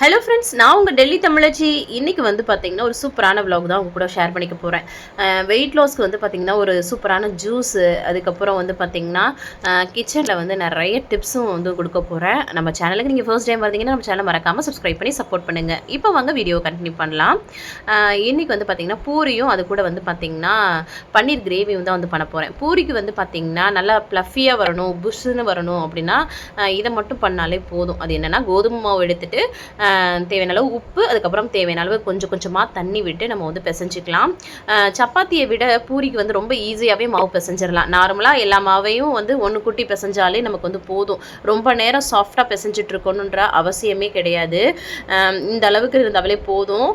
Hello friends, நான் உங்கள் டெல்லி தமிழச்சி. இன்றைக்கி வந்து பார்த்திங்கன்னா ஒரு சூப்பரான விலாக் தான் உங்கள் கூட ஷேர் பண்ணிக்க போகிறேன். வெயிட் லாஸ்க்கு வந்து பார்த்திங்கன்னா ஒரு சூப்பரான ஜூஸு, அதுக்கப்புறம் வந்து பார்த்திங்கன்னா கிச்சனில் வந்து நிறைய டிப்ஸும் வந்து கொடுக்க போகிறேன். நம்ம சேனலுக்கு நீங்கள் ஃபர்ஸ்ட் டைம் வந்தீங்கன்னா நம்ம சேனலை மறக்காமல் சப்ஸ்கிரைப் பண்ணி சப்போர்ட் பண்ணுங்கள். இப்போ வாங்க வீடியோ கண்டினியூ பண்ணலாம். இன்றைக்கி வந்து பார்த்திங்கன்னா பூரியும் அது கூட வந்து பார்த்திங்கன்னா பன்னீர் கிரேவியும் தான் வந்து பண்ண போகிறேன். பூரிக்கு வந்து பார்த்திங்கன்னா நல்லா ப்ளஃபியாக வரணும், புஷ்ஷுன்னு வரணும் அப்படின்னா இதை மட்டும் பண்ணாலே போதும். அது என்னென்னா கோதுமை மாவு எடுத்துகிட்டு தேவையான அளவு உப்பு, அதுக்கப்புறம் தேவையான அளவு கொஞ்சம் கொஞ்சமாக தண்ணி விட்டு நம்ம வந்து பிசைஞ்சிக்கலாம். சப்பாத்தியை விட பூரிக்கு வந்து ரொம்ப ஈஸியாகவே மாவு பிசைஞ்சிடலாம். நார்மலாக எல்லா மாவையும் வந்து ஒன்று குட்டி பிசைஞ்சாலே நமக்கு வந்து போதும். ரொம்ப நேரம் சாஃப்டாக பிசைஞ்சிட்டு இருக்கணுன்ற அவசியமே கிடையாது. இந்த அளவுக்கு இருந்தாலே போதும்.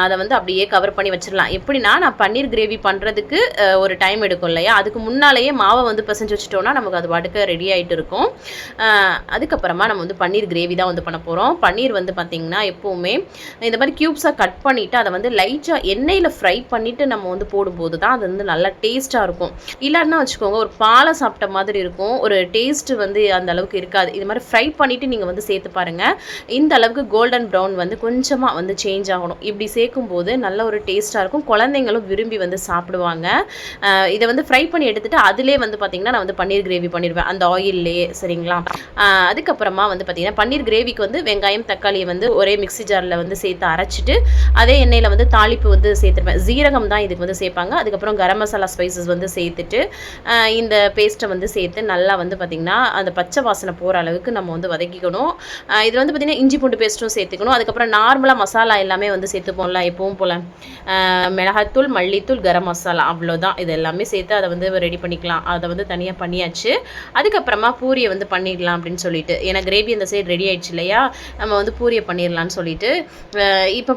அதை வந்து அப்படியே கவர் பண்ணி வச்சிடலாம். எப்படின்னா, நான் பன்னீர் கிரேவி பண்ணுறதுக்கு ஒரு டைம் எடுக்கும் இல்லையா, அதுக்கு முன்னாலேயே மாவை வந்து பிசைஞ்சு வச்சுட்டோன்னா நமக்கு அது பாட்டுக்கு ரெடி ஆகிட்டு இருக்கும். அதுக்கப்புறமா நம்ம வந்து பன்னீர் கிரேவி தான் வந்து பண்ண போகிறோம். பன்னீர் வந்து பார்த்திங்கன்னா எப்போவுமே இந்த மாதிரி க்யூப்ஸாக கட் பண்ணிவிட்டு அதை வந்து லைட்டாக எண்ணெயில் ஃப்ரை பண்ணிவிட்டு நம்ம வந்து போடும்போது தான் அது வந்து நல்லா டேஸ்ட்டாக இருக்கும். இல்லைன்னா வச்சுக்கோங்க, ஒரு பாலை சாப்பிட்ட மாதிரி இருக்கும், ஒரு டேஸ்ட்டு வந்து அந்த அளவுக்கு இருக்காது. இது மாதிரி ஃப்ரை பண்ணிவிட்டு நீங்கள் வந்து சேர்த்து பாருங்கள். இந்த அளவுக்கு கோல்டன் ப்ரௌன் வந்து கொஞ்சமாக வந்து சேஞ்ச் ஆகணும். இப்படி சேர்க்கும்போது நல்ல ஒரு டேஸ்ட்டாக இருக்கும். குழந்தைங்களும் விரும்பி வந்து சாப்பிடுவாங்க. இதை வந்து ஃப்ரை பண்ணி எடுத்துகிட்டு அதிலே வந்து பார்த்திங்கன்னா நான் வந்து பன்னீர் கிரேவி பண்ணிடுவேன், அந்த ஆயில்லையே. சரிங்களா? அதுக்கப்புறமா வந்து பார்த்திங்கன்னா பன்னீர் கிரேவிக்கு வந்து வெங்காயம் தக்காளியை வந்து ஒரே மிக்ஸி ஜாரில் வந்து சேர்த்து அரைச்சிட்டு அதே எண்ணெயில் வந்து தாளிப்பு வந்து சேர்த்துருப்பேன். ஜீரகம் தான் இதுக்கு வந்து சேர்ப்பாங்க. அதுக்கப்புறம் கரம் மசாலா ஸ்பைசஸ் வந்து சேர்த்துட்டு இந்த பேஸ்ட்டை வந்து சேர்த்து நல்லா வந்து பார்த்திங்கன்னா அந்த பச்சை வாசனை போகிற அளவுக்கு நம்ம வந்து வதக்கிக்கணும். இதில் வந்து பார்த்திங்கன்னா இஞ்சி பூண்டு பேஸ்ட்டும் சேர்த்துக்கணும். அதுக்கப்புறம் நார்மலாக மசாலா எல்லாமே வந்து சேர்த்துப்போம்ல எப்பவும் போல், மிளகாத்தூள், மல்லித்தூள், கரம் மசாலா, அவ்வளோதான். இது எல்லாமே சேர்த்து அதை வந்து ரெடி பண்ணிக்கலாம். அதை வந்து தனியாக பண்ணியாச்சு. அதுக்கப்புறமா பூரியை வந்து பண்ணிடலாம் அப்படின்னு சொல்லிட்டு, ஏன்னா கிரேவி அந்த சைடு ரெடி ஆயிடுச்சு இல்லையா, நம்ம வந்து பூரியை பண்ணிடலான்னு சொல்லிட்டு இப்போ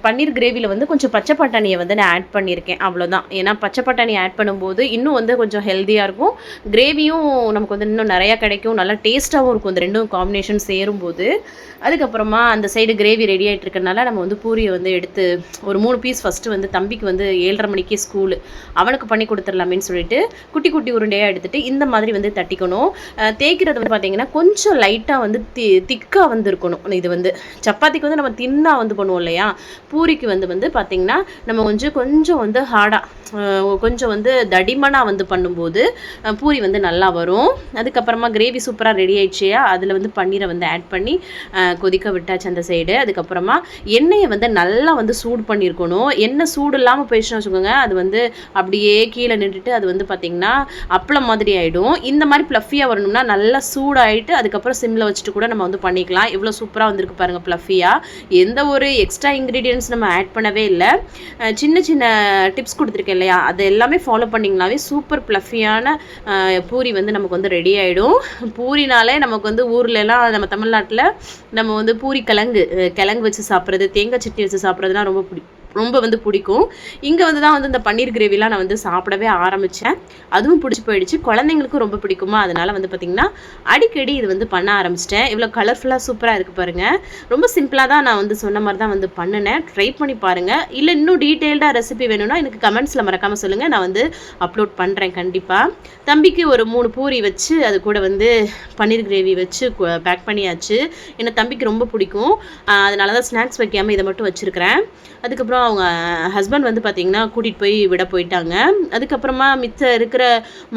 பன்னீர் கிரேவியில் வந்து கொஞ்சம் பச்சை பட்டாணியை வந்து நான் ஆட் பண்ணியிருக்கேன். அவ்வளோதான். ஏன்னா பச்சை பட்டாணி ஆட் பண்ணும்போது இன்னும் வந்து கொஞ்சம் ஹெல்த்தியாக இருக்கும். கிரேவியும் நமக்கு வந்து இன்னும் நிறையா கிடைக்கும், நல்லா டேஸ்ட்டாகவும் இருக்கும் இந்த ரெண்டும் காம்பினேஷன் சேரும்போது. அதுக்கப்புறமா அந்த சைடு கிரேவி ரெடி ஆகிட்டு இருக்கனால நம்ம வந்து பூரியை வந்து எடுத்து ஒரு 3 பீஸ் ஃபஸ்ட்டு வந்து தம்பிக்கு வந்து 7:30 மணிக்கே ஸ்கூலு, அவனுக்கு பண்ணி கொடுத்துடலாமேன்னு சொல்லிட்டு குட்டி குட்டி உருண்டையாக எடுத்துகிட்டு இந்த மாதிரி வந்து தட்டிக்கணும். தேய்க்கிறது வந்து பார்த்திங்கன்னா கொஞ்சம் லைட்டாக வந்து திக்காக வந்து இருக்கணும். இது வந்து சப்பாத்திக்கு வந்து நம்ம தின்னா வந்து பண்ணுவோம் இல்லையா, பூரிக்கு வந்து பார்த்திங்கன்னா நம்ம கொஞ்சம் வந்து ஹார்டாக கொஞ்சம் வந்து தடிமனாக வந்து பண்ணும்போது பூரி வந்து நல்லா வரும். அதுக்கப்புறமா கிரேவி சூப்பராக ரெடி ஆயிடுச்சியா, அதில் வந்து பன்னீரை வந்து ஆட் பண்ணி கொதிக்க விட்டாச்சு அந்த சைடு. அதுக்கப்புறமா எண்ணெயை வந்து நல்லா வந்து சூடு பண்ணியிருக்கணும். எண்ணெய் சூடு இல்லாமல் போயிடுச்சுன்னு வச்சுக்கோங்க, அது வந்து அப்படியே கீழே நின்றுட்டு அது வந்து பார்த்திங்கன்னா அப்பளம் மாதிரி ஆகிடும். இந்த மாதிரி ப்ளஃபியாக வரணும்னா நல்லா சூடாகிட்டு அதுக்கப்புறம் சிம்மில் வச்சுட்டு கூட நம்ம வந்து பண்ணிக்கலாம். எவ்வளோ சூப்பராக வந்திருக்கு பாருங்கள் ப்ளஃபியாக. எந்த ஒரு எக்ஸ்ட்ரா இன்க்ரீடியன்ட்ஸ் நம்ம ஆட் பண்ணவே இல்லை. சின்ன சின்ன டிப்ஸ் கொடுத்துருக்கேன் இல்லையா, அது எல்லாமே ஃபாலோ பண்ணிங்கனாவே சூப்பர் ப்ளஃபியான பூரி வந்து நமக்கு வந்து ரெடி ஆகிடும். பூரினாலே நமக்கு வந்து ஊர்லலாம் நம்ம தமிழ்நாட்டில் நம்ம வந்து பூரி கிழங்கு வச்சு சாப்பிட்றது, தேங்காய் சட்னி வச்சு சாப்பிட்றதுனா ரொம்ப வந்து பிடிக்கும். இங்கே வந்து தான் வந்து இந்த பன்னீர் கிரேவிலாம் நான் வந்து சாப்பிடவே ஆரம்பித்தேன். அதுவும் பிடிச்சி போயிடுச்சு. குழந்தைங்களுக்கும் ரொம்ப பிடிக்குமா, அதனால் வந்து பார்த்திங்கன்னா அடிக்கடி இது வந்து பண்ண ஆரம்பிச்சிட்டேன். இவ்வளோ கலர்ஃபுல்லாக சூப்பராக இருக்குது பாருங்கள். ரொம்ப சிம்பிளாக தான் நான் வந்து சொன்ன மாதிரி தான் வந்து பண்ணினேன். ட்ரை பண்ணி பாருங்கள். இல்லை இன்னும் டீட்டெயில்டாக ரெசிபி வேணும்னா எனக்கு கமெண்ட்ஸில் மறக்காமல் சொல்லுங்கள், நான் வந்து அப்லோட் பண்ணுறேன் கண்டிப்பாக. தம்பிக்கு ஒரு 3 பூரி வச்சு அது கூட வந்து பன்னீர் கிரேவி வச்சு பேக் பண்ணியாச்சு. ஏன்னா தம்பிக்கு ரொம்ப பிடிக்கும், அதனால தான் ஸ்நாக்ஸ் வைக்காமல் இதை மட்டும் வச்சுருக்கிறேன். அதுக்கப்புறம் அவங்க ஹஸ்பண்ட் வந்து பார்த்திங்கன்னா கூட்டிகிட்டு போய் விட போயிட்டாங்க. அதுக்கப்புறமா மிச்சம் இருக்கிற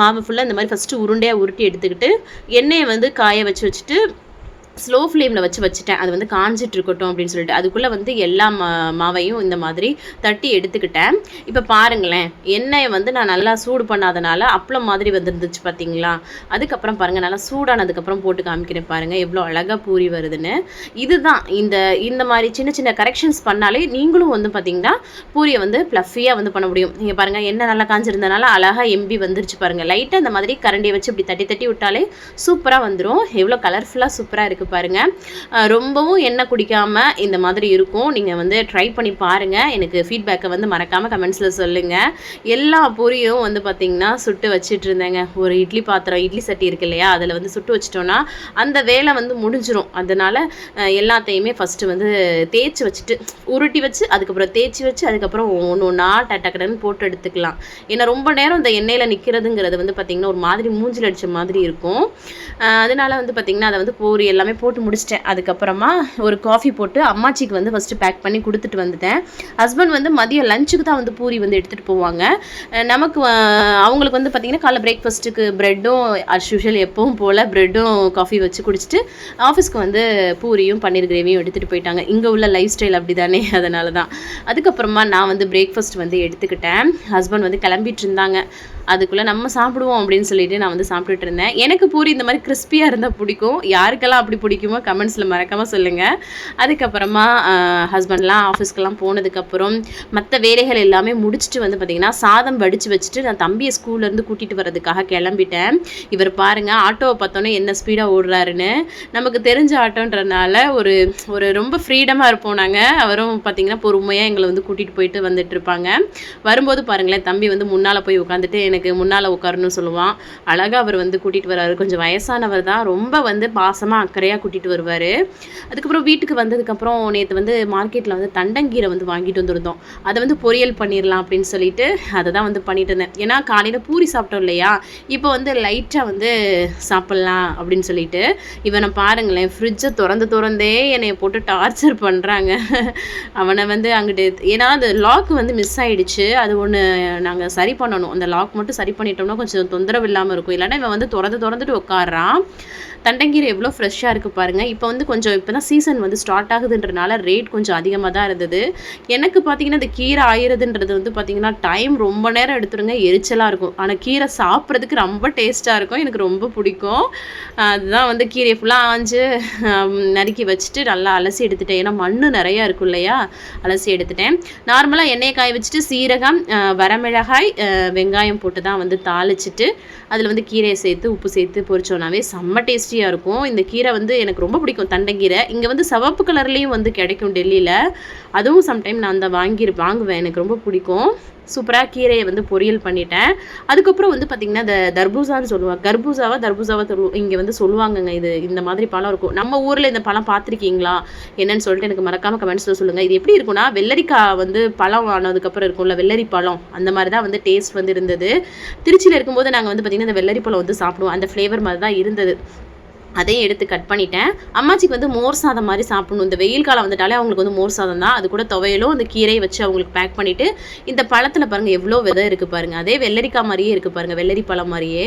மாவு ஃபுல்லாக இந்த மாதிரி ஃபஸ்ட்டு உருண்டையாக உருட்டி எடுத்துக்கிட்டு எண்ணெயை வந்து காய வச்சுட்டு ஸ்லோ ஃப்ளேமில் வச்சுட்டேன். அது வந்து காஞ்சிட்டு இருக்கட்டும் அப்படின்னு சொல்லிட்டு அதுக்குள்ளே வந்து எல்லா மாவையும் இந்த மாதிரி தட்டி எடுத்துக்கிட்டேன். இப்போ பாருங்களேன், எண்ணெயை வந்து நான் நல்லா சூடு பண்ணாதனால அப்பளம் மாதிரி வந்துருந்துச்சு பார்த்தீங்களா. அதுக்கப்புறம் பாருங்கள், நல்லா சூடானதுக்கப்புறம் போட்டு காமிக்கிறேன் பாருங்கள் எவ்வளோ அழகாக பூரி வருதுன்னு. இதுதான் இந்த மாதிரி சின்ன சின்ன கரெக்ஷன்ஸ் பண்ணாலே நீங்களும் வந்து பார்த்திங்கன்னா பூரியை வந்து ப்ளஃபியாக வந்து பண்ண முடியும். நீங்கள் பாருங்கள், எண்ணெய் நல்லா காஞ்சிருந்தனால அழகாக எம்பி வந்துருச்சு பாருங்கள். லைட்டாக இந்த மாதிரி கரண்டியை வச்சு இப்படி தட்டி தட்டி விட்டாலே சூப்பராக வந்துடும். எவ்வளோ கலர்ஃபுல்லாக சூப்பராக இருக்குது பாருங்கள். ரொம்பவும் எண்ணெய் குடிக்காமல் இந்த மாதிரி இருக்கும். நீங்கள் வந்து ட்ரை பண்ணி பாருங்கள். எனக்கு ஃபீட்பேக்கை வந்து மறக்காமல் கமெண்ட்ஸில் சொல்லுங்கள். எல்லா பூரியும் வந்து பார்த்திங்கன்னா சுட்டு வச்சுட்டு இருந்தேங்க. ஒரு இட்லி பாத்திரம், இட்லி சட்டி இருக்கு இல்லையா, அதில் வந்து சுட்டு வச்சிட்டோன்னா அந்த வேலை வந்து முடிஞ்சிடும். அதனால் எல்லாத்தையுமே ஃபஸ்ட்டு வந்து தேய்ச்சி வச்சுட்டு உருட்டி வச்சு அதுக்கப்புறம் தேய்ச்சி வச்சு அதுக்கப்புறம் ஒன்று ஒன்றா டக்குன்னு போட்டு எடுத்துக்கலாம். ஏன்னா ரொம்ப நேரம் இந்த எண்ணெயில் நிற்கிறதுங்கிறது வந்து பார்த்திங்கன்னா ஒரு மாதிரி மூஞ்சில் அடித்த மாதிரி இருக்கும். அதனால் வந்து பார்த்திங்கன்னா அதை வந்து பூரி எல்லாமே எல்லாமே போட்டு முடிச்சிட்டேன். அதுக்கப்புறமா ஒரு காஃபி போட்டு அம்மாச்சிக்கு வந்து ஃபஸ்ட்டு பேக் பண்ணி கொடுத்துட்டு வந்துட்டேன். ஹஸ்பண்ட் வந்து மதியம் லஞ்சுக்கு தான் வந்து பூரி வந்து எடுத்துகிட்டு போவாங்க. நமக்கு அவங்களுக்கு வந்து பார்த்திங்கன்னா காலைல பிரேக்ஃபாஸ்ட்டுக்கு ப்ரெட்டும் அஸ் யூஷுவல் எப்பவும் போல் ப்ரெட்டும் காஃபி வச்சு குடிச்சிட்டு ஆஃபீஸ்க்கு வந்து பூரியும் பன்னீர் கிரேவியும் எடுத்துகிட்டு போயிட்டாங்க. இங்கே உள்ள லைஃப் ஸ்டைல் அப்படி தானே, அதனால தான். அதுக்கப்புறமா நான் வந்து பிரேக்ஃபாஸ்ட் வந்து எடுத்துக்கிட்டேன். ஹஸ்பண்ட் வந்து கிளம்பிட்டு இருந்தாங்க. அதுக்குள்ளே நம்ம சாப்பிடுவோம் அப்படின்னு சொல்லிட்டு நான் வந்து சாப்பிட்டுட்டு இருந்தேன். எனக்கு பூரி இந்த மாதிரி கிறிஸ்பியாக இருந்தால் பிடிக்கும். யாருக்கெல்லாம் அப்படி பிடிக்குமோ கமெண்ட்ஸில் மறக்காமல் சொல்லுங்கள். அதுக்கப்புறமா ஹஸ்பண்ட்லாம் ஆஃபீஸ்க்கெல்லாம் போனதுக்கப்புறம் மற்ற வேலைகள் எல்லாமே முடிச்சுட்டு வந்து பார்த்திங்கன்னா சாதம் வடித்து வச்சுட்டு நான் தம்பியை ஸ்கூல்லேருந்து கூட்டிகிட்டு வரதுக்காக கிளம்பிட்டேன். இவர் பாருங்கள் ஆட்டோவை பார்த்தோன்னே என்ன ஸ்பீடாக ஓடுறாருன்னு. நமக்கு தெரிஞ்ச ஆட்டோன்றனால ஒரு ஒரு ரொம்ப ஃப்ரீடமாக இருப்போம் நாங்கள். அவரும் பார்த்திங்கன்னா பொறுமையாக எங்களை வந்து கூட்டிகிட்டு போயிட்டு வந்துட்டு இருப்பாங்க. வரும்போது பாருங்களேன், தம்பி வந்து முன்னால் போய் உட்காந்துட்டு எனக்கு முன்னால் உட்காரணும்னு சொல்லுவான். அழகாக அவர் வந்து கூட்டிகிட்டு வர்றாரு. கொஞ்சம் வயசானவர் தான், ரொம்ப வந்து பாசமாக அக்கறையாக கூட்டிகிட்டு வருவார். அதுக்கப்புறம் வீட்டுக்கு வந்ததுக்கப்புறம் நேற்று வந்து மார்க்கெட்டில் வந்து தண்டங்கீரை வந்து வாங்கிட்டு வந்திருந்தோம். அதை வந்து பொரியல் பண்ணிடலாம் அப்படின்னு சொல்லிட்டு அதை தான் வந்து பண்ணிட்டு இருந்தேன். ஏன்னா காலையில் பூரி சாப்பிட்டோம் இல்லையா, இப்போ வந்து லைட்டாக வந்து சாப்பிட்லாம் அப்படின்னு சொல்லிட்டு இவனை பாருங்களேன், ஃப்ரிட்ஜை திறந்தே என்னை போட்டு டார்ச்சர் பண்ணுறாங்க. அவனை வந்து அங்கிட்டு ஏன்னா அந்த லாக் வந்து மிஸ் ஆகிடுச்சு. அது ஒன்று நாங்கள் சரி பண்ணணும். அந்த லாக் மட்டும் சரி பண்ணிட்டோம்னா கொஞ்சம் தொந்தரவு இல்லாமல் இருக்கும். இல்லைன்னா இவன் வந்து திறந்துட்டு உட்காடுறான். தண்டங்கீரை எவ்வளோ ஃப்ரெஷ்ஷாக இருக்குது பாருங்கள். இப்போ வந்து கொஞ்சம் இப்போ தான் சீசன் வந்து ஸ்டார்ட் ஆகுதுன்றனால ரேட் கொஞ்சம் அதிகமாக தான் இருந்தது. எனக்கு பார்த்திங்கன்னா இந்த கீரை ஆயிரதுன்றது வந்து பார்த்திங்கன்னா டைம் ரொம்ப நேரம் எடுத்துருங்க, எரிச்சலாக இருக்கும். ஆனால் கீரை சாப்பிட்றதுக்கு ரொம்ப டேஸ்ட்டாக இருக்கும், எனக்கு ரொம்ப பிடிக்கும். அதுதான் வந்து கீரையை ஃபுல்லாக ஆஞ்சு நறுக்கி வச்சுட்டு நல்லா அலசி எடுத்துட்டேன். ஏன்னா மண் நிறையா இருக்கும் இல்லையா, அலசி எடுத்துட்டேன். நார்மலாக எண்ணெயை காய வச்சுட்டு சீரகம், வரமிளகாய், வெங்காயம் போட்டு தான் வந்து தாளிச்சிட்டு அதில் வந்து கீரையை சேர்த்து உப்பு சேர்த்து பொரிச்சோன்னாவே செம்ம டேஸ்டியாக இருக்கும். இந்த கீரை வந்து எனக்கு ரொம்ப பிடிக்கும், தண்டங்கீரை. இங்கே வந்து சிவப்பு கலர்லேயும் வந்து கிடைக்கும் டெல்லியில். அதுவும் சம்டைம் நான் அந்த வாங்குவேன், எனக்கு ரொம்ப பிடிக்கும். சூப்பராக கீரையை வந்து பொரியல் பண்ணிட்டேன். அதுக்கப்புறம் வந்து பார்த்திங்கன்னா இந்த தர்பூசான்னு சொல்லுவாங்க, தர்பூசாவா இங்கே வந்து சொல்லுவாங்கங்க. இது இந்த மாதிரி பழம் இருக்கும். நம்ம ஊரில் இந்த பழம் பார்த்துருக்கீங்களா என்னன்னு சொல்லிட்டு எனக்கு மறக்காமல் கமெண்ட்ஸில் சொல்லுங்கள். இது எப்படி இருக்குன்னா, வெள்ளரிக்காய் வந்து பழம் ஆனதுக்கப்புறம் இருக்கும்ல, வெள்ளரி பழம், அந்த மாதிரி தான் வந்து டேஸ்ட் வந்து இருந்தது. திருச்சியில் இருக்கும்போது நாங்கள் வந்து பார்த்திங்கன்னா இந்த வெள்ளரி பழம் வந்து சாப்பிடுவோம். அந்த ஃப்ளேவர் மாதிரி தான் இருந்தது. அதையும் எடுத்து கட் பண்ணிட்டேன். அம்மாச்சிக்கு வந்து மோர் சாதம் மாதிரி சாப்பிடணும். இந்த வெயில் காலம் வந்துட்டாலே அவங்களுக்கு வந்து மோர் சாதம் தான். அது கூட துவையலும் அந்த கீரையை வச்சு அவங்களுக்கு பேக் பண்ணிவிட்டு, இந்த பழத்தில் பாருங்கள் எவ்வளோ விதை இருக்குது பாருங்கள். அதே வெள்ளரிக்காய் மாதிரியே இருக்குது பாருங்கள், வெள்ளரி பழம் மாதிரியே.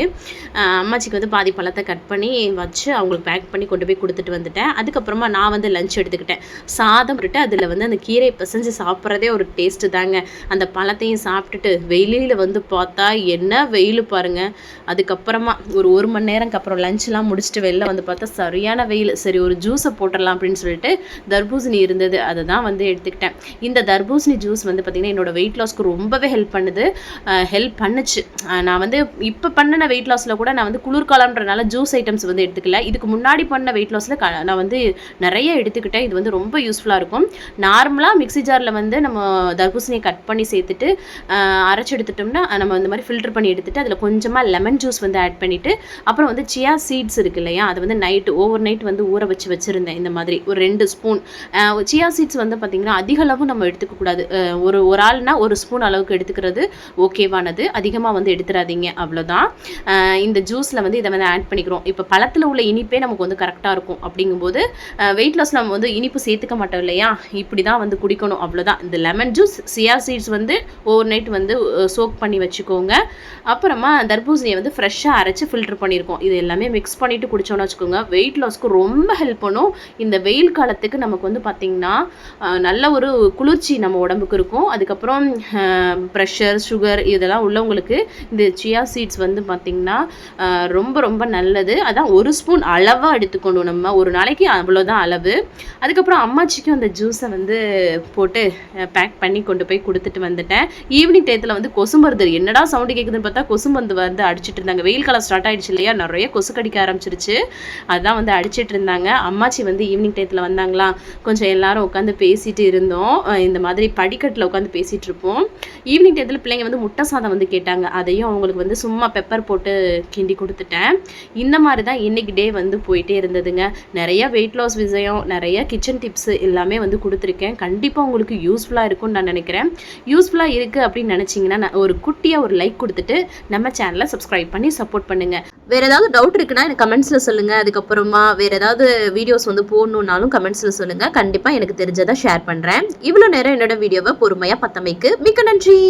அம்மாச்சிக்கு வந்து பாதி பழத்தை கட் பண்ணி வச்சு அவங்களுக்கு பேக் பண்ணி கொண்டு போய் கொடுத்துட்டு வந்துட்டேன். அதுக்கப்புறமா நான் வந்து லஞ்ச் எடுத்துக்கிட்டேன். சாதம் விட்டு அதில் வந்து அந்த கீரையை பிசைஞ்சு சாப்பிட்றதே ஒரு டேஸ்ட்டு தாங்க. அந்த பழத்தையும் சாப்பிட்டுட்டு வெயிலில் வந்து பார்த்தா என்ன வெயில் பாருங்கள். அதுக்கப்புறமா ஒரு மணி நேரம்க்கு அப்புறம் லஞ்செலாம் முடிச்சுட்டு வெளில வந்து பார்த்தா சரியான வெயில். சரி ஒரு ஜூஸை போட்டுடலாம் அப்படின்னு சொல்லிட்டு தர்பூசணி இருந்தது, அதை தான் வந்து எடுத்துக்கிட்டேன். இந்த தர்பூசணி ஜூஸ் வந்து பார்த்திங்கன்னா என்னோட வெயிட் லாஸ்க்கு ரொம்பவே ஹெல்ப் பண்ணுச்சு. நான் வந்து இப்போ பண்ணின வெயிட் லாஸில் கூட நான் வந்து குளிர்காலம்ன்றனால ஜூஸ் ஐட்டம்ஸ் வந்து எடுத்துக்கல. இதுக்கு முன்னாடி பண்ண வெயிட் லாஸில் நான் வந்து நிறைய எடுத்துக்கிட்டேன். இது வந்து ரொம்ப யூஸ்ஃபுல்லாக இருக்கும். நார்மலாக மிக்ஸி ஜாரில் வந்து நம்ம தர்பூசணியை கட் பண்ணி சேர்த்துட்டு அரைச்சி எடுத்துட்டோம்னா நம்ம இந்த மாதிரி ஃபில்டர் பண்ணி எடுத்துகிட்டு அதில் கொஞ்சமாக லெமன் ஜூஸ் வந்து ஆட் பண்ணிவிட்டு அப்புறம் வந்து சியா சீட்ஸ் இருக்கு இல்லையா, அது வந்து ஓவர் நைட் வந்து ஊற வச்சுருந்தேன். இந்த மாதிரி ஒரு 2 ஸ்பூன் சியா சீட்ஸ் வந்து பார்த்திங்கன்னா அதிக அளவு நம்ம எடுத்துக்கக்கூடாது. ஒரு ஆள்னா 1 ஸ்பூன் அளவுக்கு எடுத்துக்கிறது ஓகேவானது. அதிகமாக வந்து எடுத்துடாதீங்க, அவ்வளோதான். இந்த ஜூஸில் வந்து இதை வந்து ஆட் பண்ணிக்கிறோம். இப்போ பழத்தில் உள்ள இனிப்பே நமக்கு வந்து கரெக்டாக இருக்கும். அப்படிங்கும்போது வெயிட் லாஸ் நம்ம வந்து இனிப்பு சேர்த்துக்க மாட்டோம் இல்லையா, இப்படி தான் வந்து குடிக்கணும், அவ்வளோதான். இந்த லெமன் ஜூஸ், சியா சீட்ஸ் வந்து ஓவர் நைட் வந்து சோக் பண்ணி வச்சுக்கோங்க. அப்புறமா தர்பூசணியை வந்து ஃப்ரெஷ்ஷாக அரைச்சி ஃபில்டர் பண்ணியிருக்கோம். இது எல்லாமே மிக்ஸ் பண்ணிவிட்டு குடித்தோன்னு வச்சுக்கோங்க, வெயிட் லாஸ்க்கு ரொம்ப ஹெல்ப் பண்ணும். இந்த வெயில் காலத்துக்கு நமக்கு வந்து பார்த்திங்கன்னா நல்ல ஒரு குளிர்ச்சி நம்ம உடம்புக்கு இருக்கும். அதுக்கப்புறம் ப்ரெஷர், சுகர் இதெல்லாம் உள்ளவங்களுக்கு இந்த சியா சீட்ஸ் வந்து பார்த்திங்கன்னா ரொம்ப ரொம்ப நல்லது. அதான் 1 ஸ்பூன் அளவாக எடுத்துக்கணும் நம்ம ஒரு நாளைக்கு, அவ்வளோதான் அளவு. அதுக்கப்புறம் அம்மாச்சிக்கும் அந்த ஜூஸை வந்து போட்டு பேக் பண்ணி கொண்டு போய் கொடுத்துட்டு வந்துட்டேன். ஈவினிங் டயத்தில் வந்து கொசு மருந்து, என்னடா சவுண்டு கேட்குதுன்னு பார்த்தா கொசு மருந்து வந்து அடிச்சிட்டு இருந்தாங்க. வெயில் காலம் ஸ்டார்ட் ஆகிடுச்சு இல்லையா, நிறைய கொசு கடிக்க ஆரம்பிச்சிருச்சு. அதான் வந்து அடிச்சிட்டு இருந்தாங்க. அம்மாச்சி வந்து ஈவினிங் டயத்தில் வந்தாங்களா, கொஞ்சம் எல்லாரும் உட்காந்து பேசிட்டு இருந்தோம். இந்த மாதிரி படிக்கட்டில் உட்காந்து பேசிகிட்டு இருப்போம். ஈவினிங் டயத்தில் பிள்ளைங்க வந்து முட்டை சாதம் வந்து கேட்டாங்க. அதையும் அவங்களுக்கு வந்து சும்மா பெப்பர் போட்டு கிண்டி கொடுத்துட்டேன். இந்த மாதிரி தான் இன்றைக்கி டே வந்து போயிட்டே இருந்ததுங்க. நிறைய வெயிட் லாஸ் விஷயம், நிறைய கிச்சன் டிப்ஸ் எல்லாமே வந்து கொடுத்துருக்கேன். கண்டிப்பாக உங்களுக்கு யூஸ்ஃபுல்லாக இருக்கும்னு நான் நினைக்கிறேன். யூஸ்ஃபுல்லாக இருக்குது அப்படின்னு நினச்சிங்கன்னா ஒரு குட்டியாக ஒரு லைக் கொடுத்துட்டு நம்ம சேனலை சப்ஸ்கிரைப் பண்ணி சப்போர்ட் பண்ணுங்கள். வேறு ஏதாவது டவுட் இருக்குன்னா எனக்கு கமெண்ட்ஸில் சொல்லுங்கள். அதுக்கப்புறமா வேறு ஏதாவது வீடியோஸ் வந்து போடணுன்னாலும் கமெண்ட்ஸில் சொல்லுங்கள். கண்டிப்பாக எனக்கு தெரிஞ்சதை ஷேர் பண்ணுறேன். இவ்வளோ நேரம் என்னோட வீடியோவை பொறுமையாக பார்த்தமைக்கு மிக்க நன்றி.